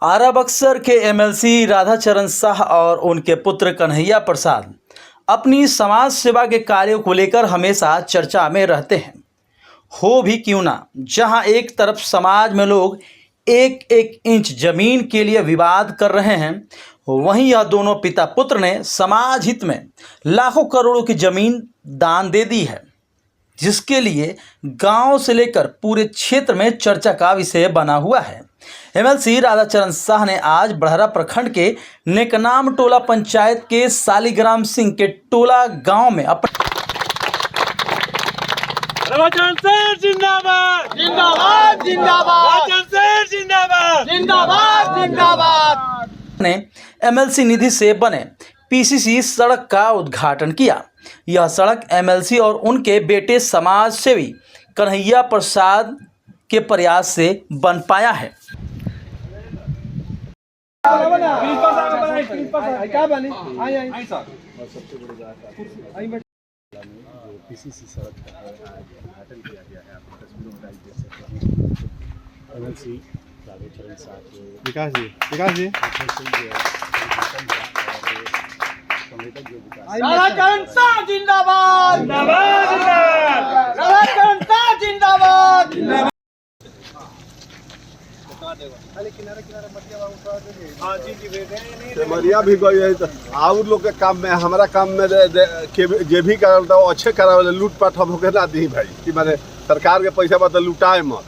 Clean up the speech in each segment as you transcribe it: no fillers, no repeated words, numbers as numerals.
आरा बक्सर के एमएलसी राधाचरण शाह और उनके पुत्र कन्हैया प्रसाद अपनी समाज सेवा के कार्यों को लेकर हमेशा चर्चा में रहते हैं। हो भी क्यों ना, जहां एक तरफ समाज में लोग एक एक इंच जमीन के लिए विवाद कर रहे हैं, वहीं यह दोनों पिता पुत्र ने समाज हित में लाखों करोड़ों की जमीन दान दे दी है, जिसके लिए गांव से लेकर पूरे क्षेत्र में चर्चा का विषय बना हुआ है। एमएलसी राधाचरण शाह ने आज बड़हरा प्रखंड के नेकनाम टोला पंचायत के सालीग्राम सिंह के टोला गांव में राधाचरण सर जिंदाबाद जिंदाबाद जिंदाबाद राधाचरण सर जिंदाबाद जिंदाबाद जिंदाबाद ने एमएलसी निधि से बने पीसीसी सड़क का उद्घाटन किया। यह सड़क एमएलसी और उनके बेटे समाज सेवी कन्हैया प्रसाद के प्रयास से बन पाया है। पीसीसी सड़क का उद्घाटन किया गया है। आपको तस्वीरों में देख सकते हैं एमएलसी राधाचरण शाह के विकास जी राधाचरण शाह जिंदाबाद जिंदाबाद जिंदाबाद राधाचरण शाह जिंदाबाद। मरिया भी गई है तो और लोग के काम में हमारा काम में जे भी करल तो अच्छे करावे लूटपाट हम होके ना दी भाई कि माने सरकार के पैसा बता लुटाए मत,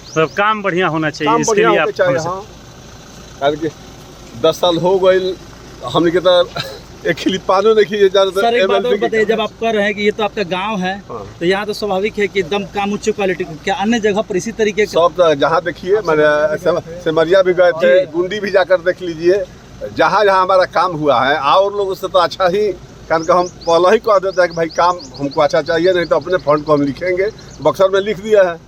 मतलब काम बढ़िया होना चाहिए। काम इसके लिए आप चाहिए। हाँ, कारण कि 10 साल हो गए हमने के तो एक खिली पानो नहीं किए ज्यादा। सर एक बात और बताइए, जब आप कर रहे हैं कि ये तो आपका गांव है, हाँ। तो यहाँ तो स्वाभाविक है कि एकदम काम उच्च क्वालिटी, क्या अन्य जगह पर इसी तरीके का? सब तो जहाँ देखिए मैंने सिमरिया भी गए थे, गुंडी भी जाकर देख लीजिए, जहाँ जहाँ हमारा काम हुआ है और लोगों से तो अच्छा ही, कारण कि हम पहले ही कह देते हैं कि भाई काम हमको अच्छा चाहिए, नहीं तो अपने फंड को हम लिखेंगे। बक्सर में लिख दिया है,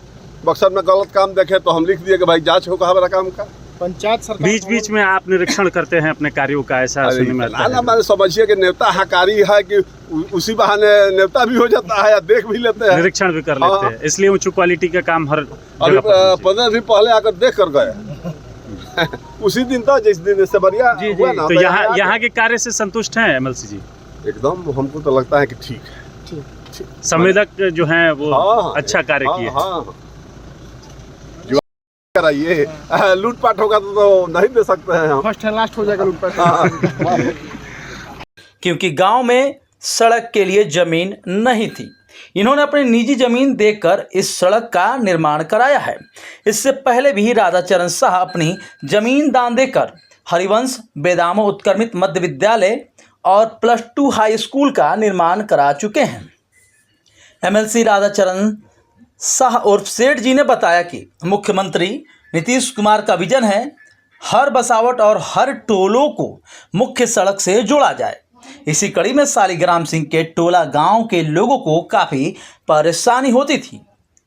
बक्सर में गलत काम देखे तो हम लिख दिए कि भाई जाँच होगा हमारा काम का। पंचायत सरकार बीच बीच में आप निरीक्षण करते हैं अपने कार्यों का, ऐसा सुनने में आता है। हमारे समझिए कि नेता हकारी है कि उसी बहाने नेता भी हो जाता है या देख भी लेते हैं, निरीक्षण भी कर लेते हैं, इसलिए उच्च क्वालिटी का काम हर अभी 15 दिन पहले आकर देख कर गए उसी दिन था जिस दिन से बढ़िया हुआ ना। तो यहाँ के कार्य से संतुष्ट हैं एमएलसी जी? एकदम, हमको तो लगता है कि ठीक है। संवेदक जो हैं वो अच्छा कार्य किए। कराइए, लूटपाट होगा तो नहीं दे सकते हैं हम। फर्स्ट एंड लास्ट हो जाएगा लूटपाट। क्योंकि गांव में सड़क के लिए जमीन नहीं थी, इन्होंने अपनी निजी जमीन देकर इस सड़क का निर्माण कराया है। इससे पहले भी राधाचरण शाह अपनी जमीन दान देकर हरिवंश बेदामो उत्क्रमित मध्य विद्यालय और +2 हाई स्कूल का निर्माण करा चुके हैं। एमएलसी राधाचरण शाह उर्फ सेठ जी ने बताया कि मुख्यमंत्री नीतीश कुमार का विजन है हर बसावट और हर टोलों को मुख्य सड़क से जोड़ा जाए। इसी कड़ी में सालीग्राम सिंह के टोला गांव के लोगों को काफ़ी परेशानी होती थी,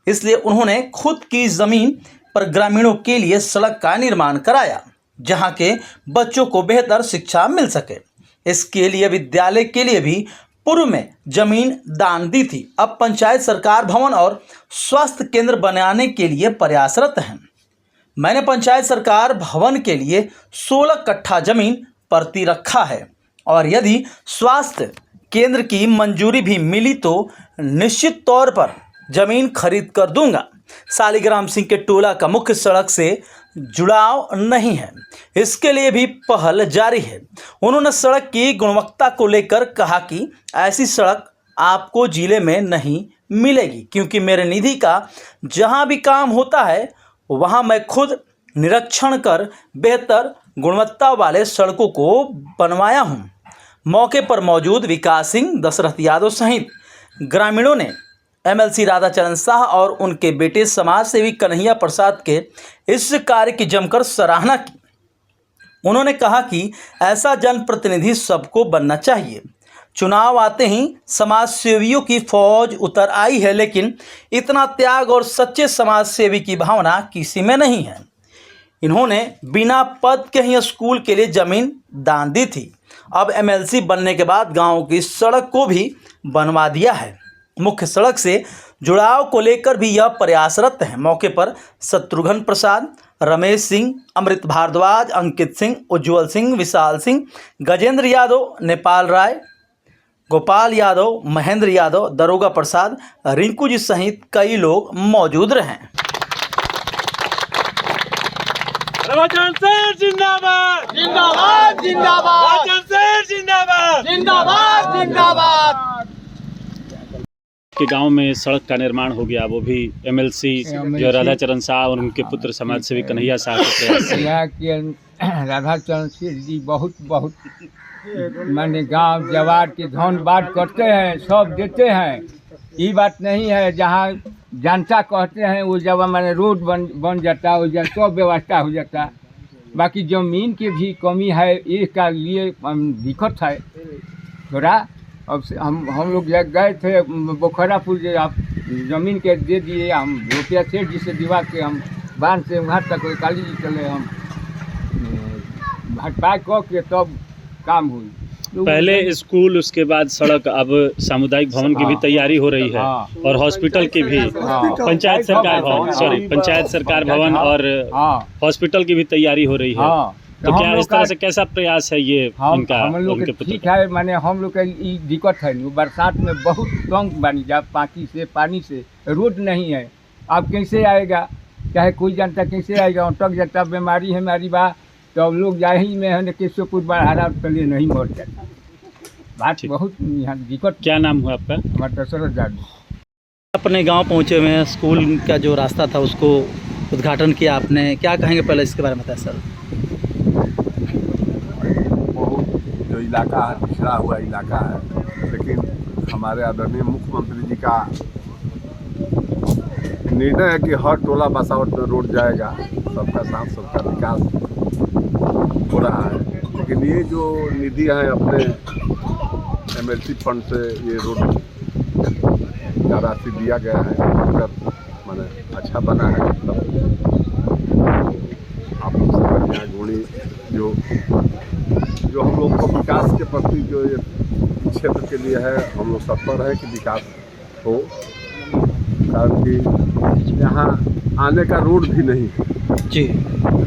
इसलिए उन्होंने खुद की ज़मीन पर ग्रामीणों के लिए सड़क का निर्माण कराया, जहां के बच्चों को बेहतर शिक्षा मिल सके। इसके लिए विद्यालय के लिए भी पूर्व में जमीन दान दी थी। अब पंचायत सरकार भवन और स्वास्थ्य केंद्र बनाने के लिए प्रयासरत हैं। मैंने पंचायत सरकार भवन के लिए 16 कट्ठा जमीन प्रति रखा है और यदि स्वास्थ्य केंद्र की मंजूरी भी मिली तो निश्चित तौर पर जमीन खरीद कर दूंगा। सालीग्राम सिंह के टोला का मुख्य सड़क से जुड़ाव नहीं है, इसके लिए भी पहल जारी है। उन्होंने सड़क की गुणवत्ता को लेकर कहा कि ऐसी सड़क आपको जिले में नहीं मिलेगी, क्योंकि मेरे निधि का जहां भी काम होता है वहां मैं खुद निरीक्षण कर बेहतर गुणवत्ता वाले सड़कों को बनवाया हूं। मौके पर मौजूद विकास सिंह, दशरथ यादव सहित ग्रामीणों ने एमएलसी राधाचरण शाह और उनके बेटे समाज सेवी कन्हैया प्रसाद के इस कार्य की जमकर सराहना की। उन्होंने कहा कि ऐसा जनप्रतिनिधि सबको बनना चाहिए। चुनाव आते ही समाज सेवियों की फौज उतर आई है, लेकिन इतना त्याग और सच्चे समाज सेवी की भावना किसी में नहीं है। इन्होंने बिना पद के ही स्कूल के लिए जमीन दान दी थी। अब एमएलसी बनने के बाद गांव की सड़क को भी बनवा दिया है। मुख्य सड़क से जुड़ाव को लेकर भी यह प्रयासरत है। मौके पर शत्रुघ्न प्रसाद, रमेश सिंह, अमृत भारद्वाज, अंकित सिंह, उज्जवल सिंह, विशाल सिंह, गजेंद्र यादव, नेपाल राय, गोपाल यादव, महेंद्र यादव, दरोगा प्रसाद, रिंकू जी सहित कई लोग मौजूद रहे। रवाचरण सर जिंदाबाद जिंदाबाद जिंदाबाद रवाचरण सर जिंदाबाद जिंदाबाद जिंदाबाद। के गांव में सड़क का निर्माण हो गया, वो भी एमएलसी जो राधाचरण साहब और उनके पुत्र समाज सेवी कन्हैया साहब के प्रयास से। यहाँ के राधाचरण सिंह जी बहुत माने गांव जवार के धन बांट करते हैं, सब देते हैं। ये बात नहीं है जहाँ जनता कहते हैं वो जब माने रोड बन जाता है, वो सब व्यवस्था हो जाता। बाकी जमीन की भी कमी है, इसका लिए दिक्कत है थोड़ा। अब हम लोग गए थे बोखरापुर, जो आप ज़मीन के दे दिए, हम रुपया सेठ जी से दिवा के हम बांध से वहाँ तक काली जी चले, हम हटपा के तब काम हुई। पहले स्कूल, उसके बाद सड़क, अब सामुदायिक भवन की भी तैयारी हो रही है और हॉस्पिटल की भी, पंचायत सरकार भवन, पंचायत सरकार भवन और हॉस्पिटल की भी तैयारी हो रही है। तो क्या इस तरह से कैसा प्रयास है ये इनका? हम लोग ठीक है, माने हम लोग का दिक्कत है नहीं, बरसात में बहुत तंग बनी जा, पानी से रोड नहीं है। अब कैसे आएगा, चाहे कोई जनता कैसे आएगा, अटक जाता, बीमारी है हमारी बा, तो अब लोग जा ही में है केशवपुर बाहर तले नहीं मर जाता। बात बहुत यहाँ दिक्कत। क्या नाम हुआ आपका? हमारा दशरथ जादू। अपने गांव पहुंचे हुए हैं, स्कूल का जो रास्ता था उसको उद्घाटन किया आपने, क्या कहेंगे पहले इसके बारे में बताएं सर? जो इलाका है पिछड़ा हुआ इलाका है, लेकिन हमारे आदरणीय मुख्यमंत्री जी का निर्णय है कि हर टोला बसावट में रोड जाएगा, सबका साथ सबका विकास हो रहा है। लेकिन ये जो निधि है अपने एमएलसी फंड से ये रोड का राशि दिया गया है, अगर मैंने अच्छा बना है, मतलब आप बढ़िया गुणी जो हम लोग को विकास के प्रति जो ये क्षेत्र के लिए है, हम लोग तत्पर है कि विकास हो, कारण कि यहाँ आने का रोड भी नहीं जी,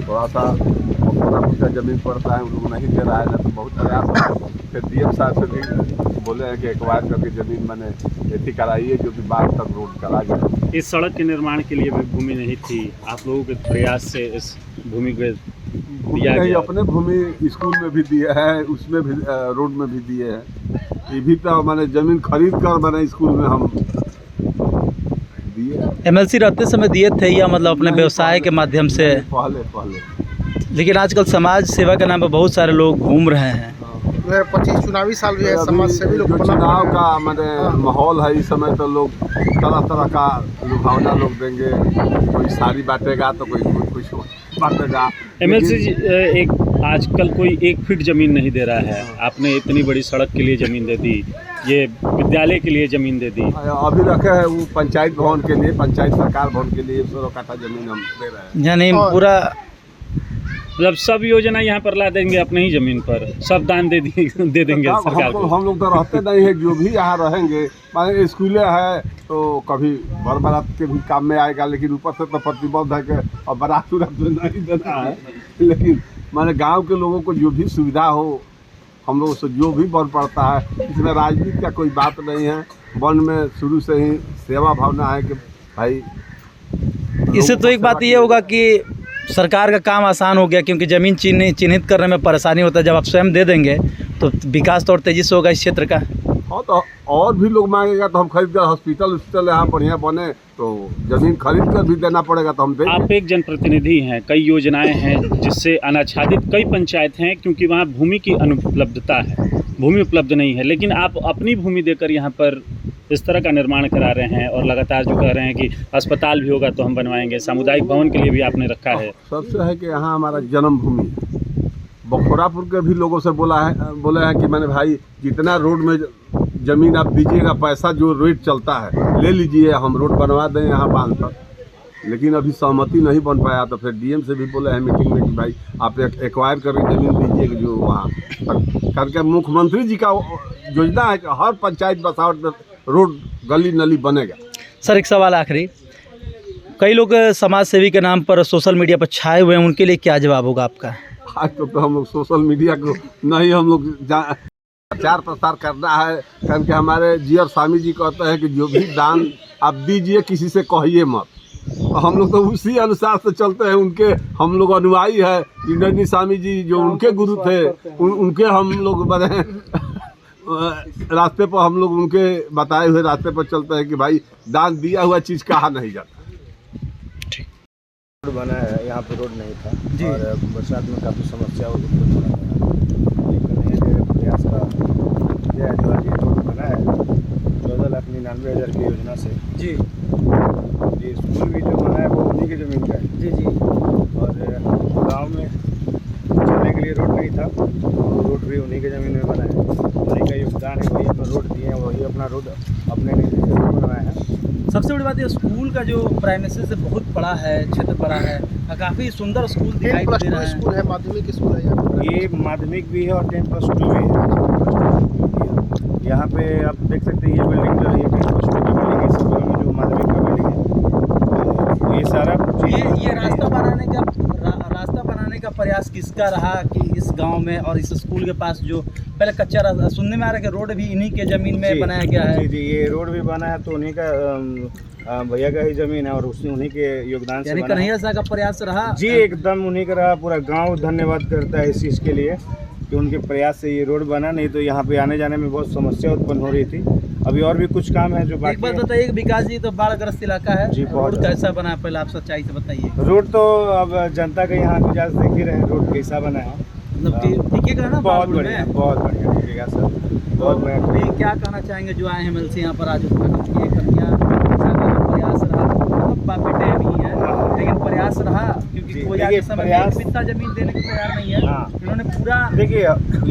थोड़ा सा थोड़ा जमीन पड़ता है, उन लोग नहीं दे रहा है ना, तो बहुत प्रयास है। फिर डीएम साहब से भी बोले हैं कि एक्वायर करके ज़मीन मैंने ऐसी कराई है जो कि बाद तक रोड करा गया। इस सड़क के निर्माण के लिए भी भूमि नहीं थी, आप लोगों के प्रयास से इस भूमि को दिया गया। अपने भूमि स्कूल में भी दिए है, उसमें भी रोड में भी दिए हैं। ये भी तो मैंने ज़मीन खरीद कर मैंने स्कूल में हम दिए। एमएलसी रहते समय दिए थे या मतलब अपने व्यवसाय के माध्यम से? पहले लेकिन आजकल समाज सेवा के नाम पर बहुत सारे लोग घूम रहे हैं। 25 चुनावी साल भी है, समाज सेवी लोग चुनाव का मैंने माहौल है इस समय, तो लोग तरह तरह का लुभावना लोग देंगे, कोई साड़ी बांटेगा तो कोई कुछ बांटेगा। एमएलसी जी, एक आजकल कोई 1 फीट ज़मीन नहीं दे रहा है, आपने इतनी बड़ी सड़क के लिए ज़मीन दे दी, ये विद्यालय के लिए ज़मीन दे दी। अभी रखे हैं वो पंचायत भवन के लिए, पंचायत सरकार भवन के लिए 100 कट्ठा ज़मीन हम दे रहे हैं। यानी पूरा मतलब सब योजना यहाँ पर ला देंगे अपने ही ज़मीन पर, सब दान दे देंगे सरकार को। हम लोग तो रहते नहीं है, जो भी यहाँ रहेंगे, माने स्कूलें है तो कभी भर बारात के भी काम में आएगा, लेकिन ऊपर से तो प्रतिबद्ध है कि और बारात नहीं देना है। लेकिन माने गांव के लोगों को जो भी सुविधा हो, हम लोग से जो भी बन पड़ता है, इसमें राजनीति का कोई बात नहीं है। वन में शुरू से ही सेवा भावना है कि भाई। इससे तो एक बात ये होगा कि सरकार का काम आसान हो गया, क्योंकि ज़मीन चिन्हित करने में परेशानी होता है। जब आप स्वयं दे देंगे तो विकास तो और तेज़ी से होगा इस क्षेत्र का। हाँ, तो और भी लोग मांगेगा तो हम खरीद कर हॉस्पिटल यहाँ बढ़िया बने तो ज़मीन खरीद कर भी देना पड़ेगा, तो हम देंगे। आप एक जनप्रतिनिधि हैं, कई योजनाएं हैं जिससे अनाच्छादित कई पंचायत हैं, क्योंकि वहाँ भूमि की अनुपलब्धता है, भूमि उपलब्ध नहीं है, लेकिन आप अपनी भूमि देकर यहाँ पर इस तरह का निर्माण करा रहे हैं और लगातार जो कह रहे हैं कि अस्पताल भी होगा तो हम बनवाएंगे, सामुदायिक भवन के लिए भी आपने रखा है। सबसे है कि यहाँ हमारा जन्मभूमि है। बखोरापुर के भी लोगों से बोले हैं कि मैंने भाई जितना रोड में ज़मीन आप दीजिएगा, पैसा जो रेट चलता है ले लीजिए, हम रोड बनवा दें यहाँ बांध पर। लेकिन अभी सहमति नहीं बन पाया, तो फिर डीएम से भी बोले हैं मीटिंग में कि भाई आप एक्वायर करके ज़मीन दीजिए, जो वहाँ करके मुख्यमंत्री जी का योजना है कि हर पंचायत बसावट में रोड गली नली बनेगा। सर एक सवाल आखिरी, कई लोग समाज सेवी के नाम पर सोशल मीडिया पर छाए हुए हैं, उनके लिए क्या जवाब होगा आपका? आज तो हम लोग सोशल मीडिया को नहीं हम लोग प्रचार प्रसार करना है, कारण कि हमारे जी और स्वामी जी कहते हैं कि जो भी दान आप दीजिए किसी से कहिए मत। तो हम लोग तो उसी अनुसार से चलते हैं, उनके हम लोग अनुयायी है। इंद्रनी स्वामी जी जो उनके गुरु थे उनके हम लोग बने रास्ते पर, हम लोग उनके बताए हुए रास्ते पर चलते हैं कि भाई दान दिया हुआ चीज़ कहा नहीं जाता। रोड बना है, यहाँ पे रोड नहीं था जी। और बरसात में काफ़ी समस्या उत्पन्न हो रहा है, लेकिन ये प्रयास का जो आज ये रोड बना है 14,99,000 की योजना से जी। ये स्कूल भी जो बना है वो उन्हीं की ज़मीन का है जी जी। और गांव में चलने के लिए रोड नहीं था, वो रोड भी उन्हीं के ज़मीन में बना है, उन्हीं का योगदान है, वही अपना रोड दिए हैं, वही अपना रोड अपने निधि से रोड बनवाया है। सबसे बड़ी बात ये स्कूल का जो प्राइमेसी से बहुत बड़ा है, क्षेत्र बड़ा है, काफ़ी सुंदर स्कूल दिखाई दे रहा है। स्कूल है, माध्यमिक स्कूल है यहाँ पे। ये माध्यमिक भी है और 10+2 भी है। यहाँ पे आप देख सकते हैं ये बिल्डिंग जो है ये 10+2 की बिल्डिंग है, इस बगल में जो माध्यमिक का बिल्डिंग है, ये सारा ये रास्ता बनाने का प्रयास किसका रहा कि इस गांव में और इस स्कूल के पास जो पहले कच्चा रास्ता, सुनने में आ रहा है कि रोड भी इन्हीं के ज़मीन में बनाया गया है? जी जी, ये रोड भी बना है तो उन्हीं का भैया का ही ज़मीन है और उन्हीं के योगदान से बना है। कन्हैया साहब का प्रयास रहा जी, एकदम उन्हीं का रहा। पूरा गांव धन्यवाद करता है इस चीज़ के लिए कि उनके प्रयास से ये रोड बना, नहीं तो यहाँ पे आने जाने में बहुत समस्या उत्पन्न हो रही थी। अभी और भी कुछ काम है जो बाकी। एक बात बताइए, विकास जी तो बाढ़ग्रस्त इलाका है जी, रोड कैसा बना है, पहले आप सच्चाई से बताइए। रोड तो अब जनता के यहाँ मिजाज देख ही रहे हैं, रोड कैसा बना है, मतलब कि टिकेगा ना? बहुत बढ़िया टिकेगा सर, बहुत बढ़िया। क्या कहना चाहेंगे जो आए हैं एमएलसी यहाँ पर आज उत्पन्न किए, कन्हैया साहब का प्रयास रहा, मतलब बेटे भी है लेकिन प्रयास रहा, क्योंकि कोई आगे समय में इतना जमीन देने को तैयार नहीं है। इन्होंने पूरा देखिए,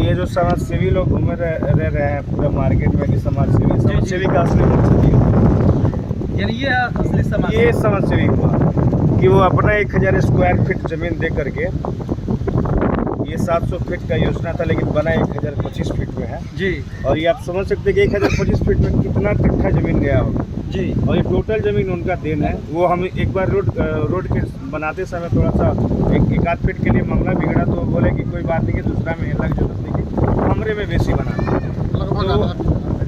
ये जो समाज सेवी लोग घूम रह रहे हैं पूरा मार्केट में कि समाज सेवी का असली मकसद ये, यानी ये असली समाज, ये समाज सेवी हुआ कि वो अपना 1000 स्क्वायर फीट जमीन दे करके, ये 700 फीट का योजना था लेकिन बना 1025 फीट में है जी। और ये आप समझ सकते हैं कि 1025 फीट में कितना कट्ठा जमीन गया होगा जी। और ये टोटल जमीन उनका देन है। वो हम एक बार रोड के बनाते समय थोड़ा सा एक आध फीट के लिए मामला बिगड़ा तो बोले कि कोई बात नहीं है, दूसरा में लग जरूरत नहीं कि कमरे में बेसी बना तो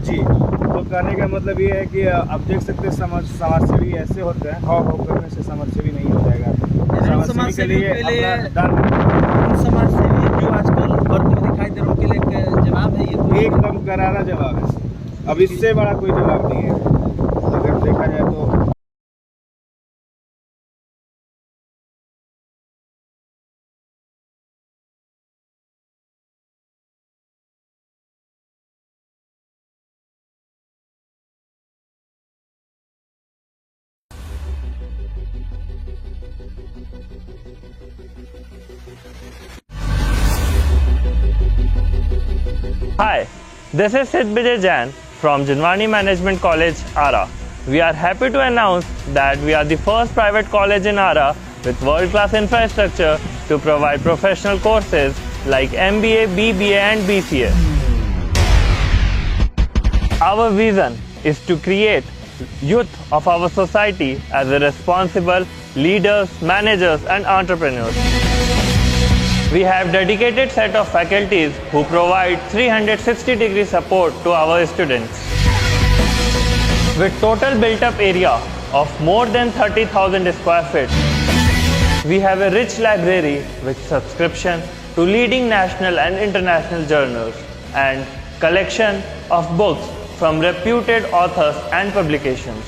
जी। तो कहने का मतलब ये है कि आप देख सकते हैं समाज सेवी ऐसे होते हैं, हाव करने से समाज सेवी नहीं हो जाएगा। समाज के लिए समाज सेवी जो आजकल बढ़ते हुए दिखाई दे रहे उनके लिए जवाब है ये एकदम करारा जवाब है। अब इससे बड़ा कोई जवाब नहीं है अगर देखा जाए तो। Hi, this is Sid Vijay Jain from Jinwani Management College, Ara. We are happy to announce that we are the first private college in Ara with world-class infrastructure to provide professional courses like MBA, BBA and BCA. Our vision is to create youth of our society as a responsible leaders, managers and entrepreneurs. We have dedicated set of faculties who provide 360-degree support to our students. With total built-up area of more than 30,000 square feet, we have a rich library with subscription to leading national and international journals and collection of books from reputed authors and publications.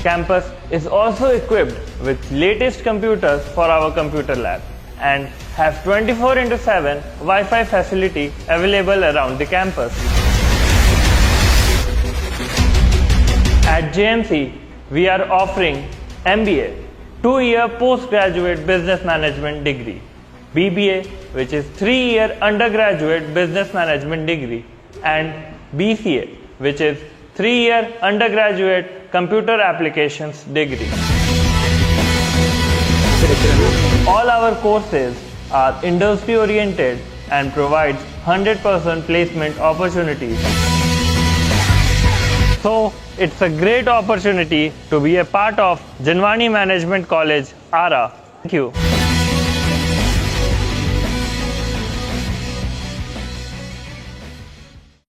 Campus is also equipped with latest computers for our computer lab and have 24/7 Wi-Fi facility available around the campus. At JMC, we are offering MBA, 2-year postgraduate business management degree, BBA, which is 3-year undergraduate business management degree, and BCA, which is 3-year undergraduate computer applications degree. All our courses are industry oriented and provides 100% placement opportunities. So it's a great opportunity to be a part of Janwani Management College, Ara. Thank you.